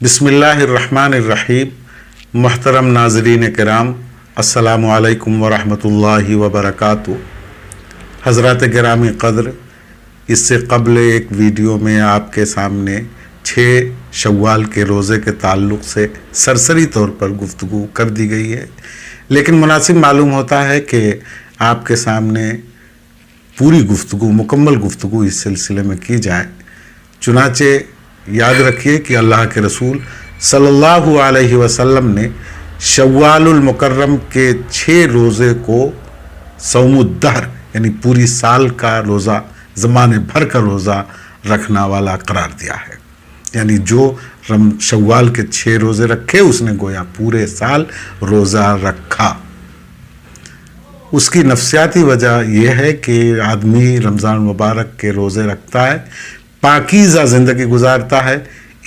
بسم اللہ الرحمن الرحیم۔ محترم ناظرین کرام، السلام علیکم ورحمۃ اللہ وبرکاتہ۔ حضرات گرامی قدر، اس سے قبل ایک ویڈیو میں آپ کے سامنے 6 شوال کے روزے کے تعلق سے سرسری طور پر گفتگو کر دی گئی ہے، لیکن مناسب معلوم ہوتا ہے کہ آپ کے سامنے پوری گفتگو، مکمل گفتگو اس سلسلے میں کی جائے۔ چنانچہ یاد رکھیے کہ اللہ کے رسول صلی اللہ علیہ وسلم نے شوال المکرم کے 6 روزے کو صوم الدہر یعنی پوری سال کا روزہ، زمانے بھر کا روزہ رکھنا والا قرار دیا ہے۔ یعنی جو شوال کے 6 روزے رکھے اس نے گویا پورے سال روزہ رکھا۔ اس کی نفسیاتی وجہ یہ ہے کہ آدمی رمضان مبارک کے روزے رکھتا ہے، پاکیزہ زندگی گزارتا ہے،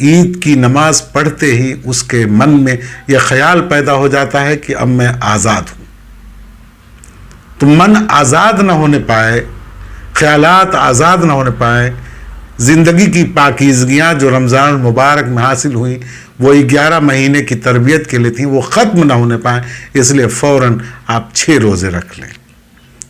عید کی نماز پڑھتے ہی اس کے من میں یہ خیال پیدا ہو جاتا ہے کہ اب میں آزاد ہوں۔ تو من آزاد نہ ہونے پائے، خیالات آزاد نہ ہونے پائے، زندگی کی پاکیزگیاں جو رمضان المبارک میں حاصل ہوئیں وہ 11 مہینے کی تربیت کے لیے تھیں، وہ ختم نہ ہونے پائیں، اس لیے فوراً آپ 6 روزے رکھ لیں۔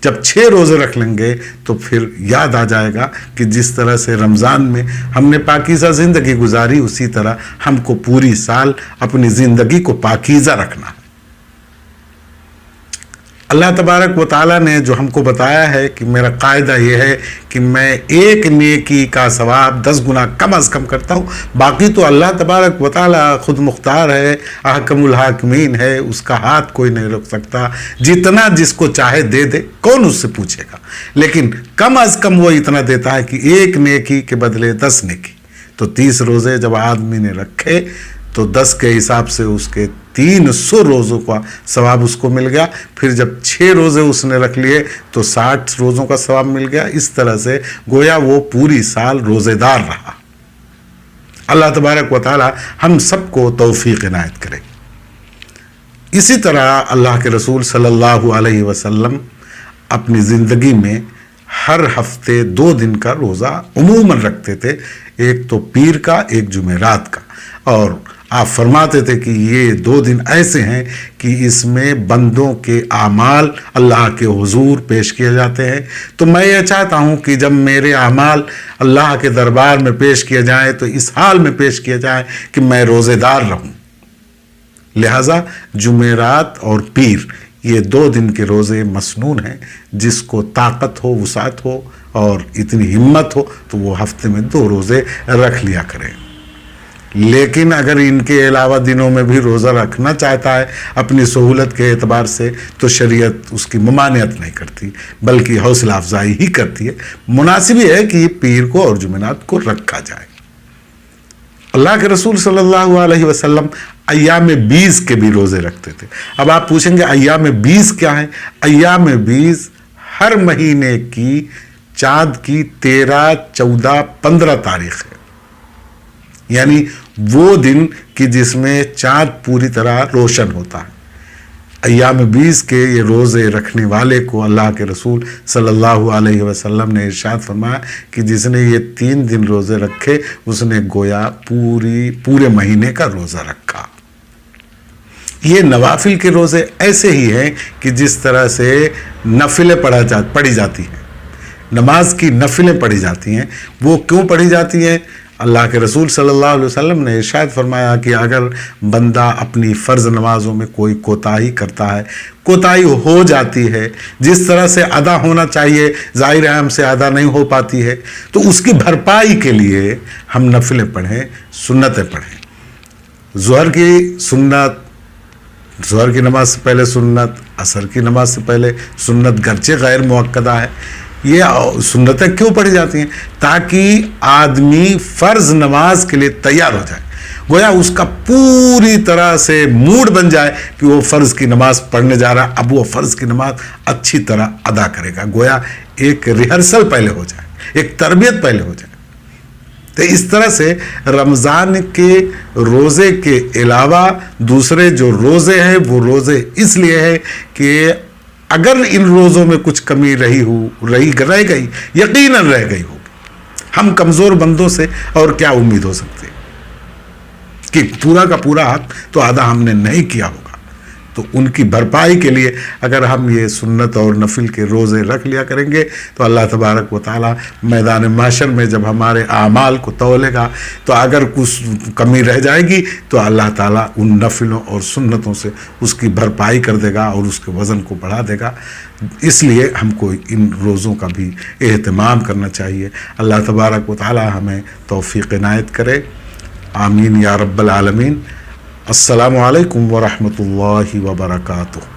جب 6 روزے رکھ لیں گے تو پھر یاد آ جائے گا کہ جس طرح سے رمضان میں ہم نے پاکیزہ زندگی گزاری، اسی طرح ہم کو پوری سال اپنی زندگی کو پاکیزہ رکھنا ہے۔ اللہ تبارک و تعالیٰ نے جو ہم کو بتایا ہے کہ میرا قاعدہ یہ ہے کہ میں ایک نیکی کا ثواب 10 گنا کم از کم کرتا ہوں، باقی تو اللہ تبارک و تعالیٰ خود مختار ہے، احکم الحاکمین ہے، اس کا ہاتھ کوئی نہیں روک سکتا، جتنا جس کو چاہے دے دے، کون اس سے پوچھے گا، لیکن کم از کم وہ اتنا دیتا ہے کہ ایک نیکی کے بدلے 10 نیکی۔ تو 30 روزے جب آدمی نے رکھے تو 10 کے حساب سے اس کے 300 روزوں کا ثواب اس کو مل گیا۔ پھر جب 6 روزے اس نے رکھ لیے تو 60 روزوں کا ثواب مل گیا۔ اس طرح سے گویا وہ پوری سال روزے دار رہا۔ اللہ تبارک و تعالی ہم سب کو توفیق عنایت کرے۔ اسی طرح اللہ کے رسول صلی اللہ علیہ وسلم اپنی زندگی میں ہر ہفتے 2 دن کا روزہ عموماً رکھتے تھے، ایک تو پیر کا، ایک جمعرات کا، اور آپ فرماتے تھے کہ یہ 2 دن ایسے ہیں کہ اس میں بندوں کے اعمال اللہ کے حضور پیش کیے جاتے ہیں۔ تو میں یہ چاہتا ہوں کہ جب میرے اعمال اللہ کے دربار میں پیش کیے جائیں تو اس حال میں پیش کیے جائیں کہ میں روزے دار رہوں۔ لہٰذا جمعرات اور پیر یہ 2 دن کے روزے مسنون ہیں۔ جس کو طاقت ہو، وسعت ہو اور اتنی ہمت ہو تو وہ ہفتے میں 2 روزے رکھ لیا کریں۔ لیکن اگر ان کے علاوہ دنوں میں بھی روزہ رکھنا چاہتا ہے اپنی سہولت کے اعتبار سے تو شریعت اس کی ممانعت نہیں کرتی، بلکہ حوصلہ افزائی ہی کرتی ہے۔ مناسب یہ ہے کہ یہ پیر کو اور جمعرات کو رکھا جائے۔ اللہ کے رسول صلی اللہ علیہ وسلم ایام 20 کے بھی روزے رکھتے تھے۔ اب آپ پوچھیں گے ایام 20 کیا ہیں؟ ایام 20 ہر مہینے کی چاند کی 13، 14، 15 تاریخ ہے، یعنی وہ دن کہ جس میں چاند پوری طرح روشن ہوتا ہے۔ ایام 20 کے یہ روزے رکھنے والے کو اللہ کے رسول صلی اللہ علیہ وسلم نے ارشاد فرمایا کہ جس نے یہ 3 دن روزے رکھے اس نے گویا پورے مہینے کا روزہ رکھا۔ یہ نوافل کے روزے ایسے ہی ہیں کہ جس طرح سے نفلیں پڑھی جاتی ہیں، نماز کی نفلیں پڑھی جاتی ہیں۔ وہ کیوں پڑھی جاتی ہیں؟ اللہ کے رسول صلی اللہ علیہ وسلم نے ارشاد فرمایا کہ اگر بندہ اپنی فرض نمازوں میں کوئی کوتاہی کرتا ہے، کوتاہی ہو جاتی ہے، جس طرح سے ادا ہونا چاہیے ظاہر ہے ہم سے ادا نہیں ہو پاتی ہے، تو اس کی بھرپائی کے لیے ہم نفلیں پڑھیں، سنتیں پڑھیں۔ ظہر کی سنت، ظہر کی نماز سے پہلے سنت، عصر کی نماز سے پہلے سنت، گرچہ غیر مؤکدہ ہے۔ یہ سنتیں کیوں پڑھی جاتی ہیں؟ تاکہ آدمی فرض نماز کے لیے تیار ہو جائے، گویا اس کا پوری طرح سے موڈ بن جائے کہ وہ فرض کی نماز پڑھنے جا رہا، اب وہ فرض کی نماز اچھی طرح ادا کرے گا۔ گویا ایک ریہرسل پہلے ہو جائے، ایک تربیت پہلے ہو جائے۔ تو اس طرح سے رمضان کے روزے کے علاوہ دوسرے جو روزے ہیں وہ روزے اس لیے ہے کہ اگر ان روزوں میں کچھ کمی رہ گئی، یقیناً رہ گئی ہوگی، ہم کمزور بندوں سے اور کیا امید ہو سکتی ہے۔ کہ پورا کا پورا حق تو ادا ہم نے نہیں کیا ہوگا، تو ان کی بھرپائی کے لیے اگر ہم یہ سنت اور نفل کے روزے رکھ لیا کریں گے تو اللہ تبارک و تعالی میدان محشر میں جب ہمارے اعمال کو تولے گا تو اگر کچھ کمی رہ جائے گی تو اللہ تعالی ان نفلوں اور سنتوں سے اس کی بھرپائی کر دے گا اور اس کے وزن کو بڑھا دے گا۔ اس لیے ہم کو ان روزوں کا بھی اہتمام کرنا چاہیے۔ اللہ تبارک و تعالی ہمیں توفیق عنایت کرے، آمین یا رب العالمین۔ السلام علیکم ورحمۃ اللہ وبرکاتہ۔